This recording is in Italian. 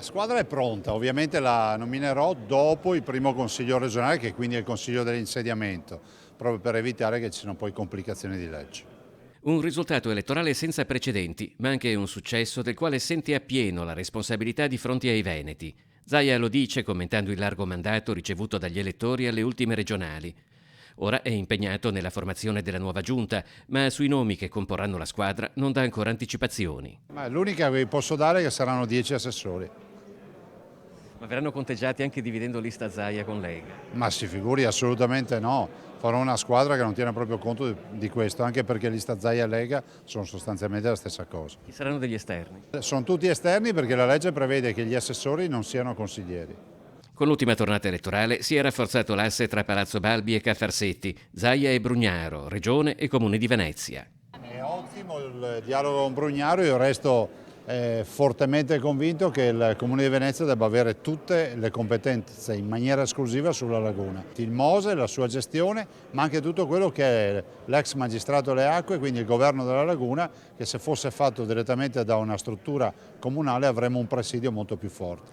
La squadra è pronta, ovviamente la nominerò dopo il primo consiglio regionale, che quindi è il consiglio dell'insediamento, proprio per evitare che ci siano poi complicazioni di legge. Un risultato elettorale senza precedenti, ma anche un successo del quale sente appieno la responsabilità di fronte ai veneti. Zaia lo dice commentando il largo mandato ricevuto dagli elettori alle ultime regionali. Ora è impegnato nella formazione della nuova giunta, ma sui nomi che comporranno la squadra non dà ancora anticipazioni. Ma l'unica che vi posso dare è che saranno 10 assessori. Ma verranno conteggiati anche dividendo lista Zaia con Lega. Ma si figuri, assolutamente no. Farò una squadra che non tiene proprio conto di questo, anche perché lista Zaia e Lega sono sostanzialmente la stessa cosa. Ci saranno degli esterni. Sono tutti esterni perché la legge prevede che gli assessori non siano consiglieri. Con l'ultima tornata elettorale si è rafforzato l'asse tra Palazzo Balbi e Caffarsetti, Zaia e Brugnaro, Regione e Comune di Venezia. È ottimo il dialogo con Brugnaro, io resto fortemente convinto che il Comune di Venezia debba avere tutte le competenze in maniera esclusiva sulla laguna. Il Mose, la sua gestione, ma anche tutto quello che è l'ex magistrato alle acque, quindi il governo della laguna, che se fosse fatto direttamente da una struttura comunale avremmo un presidio molto più forte.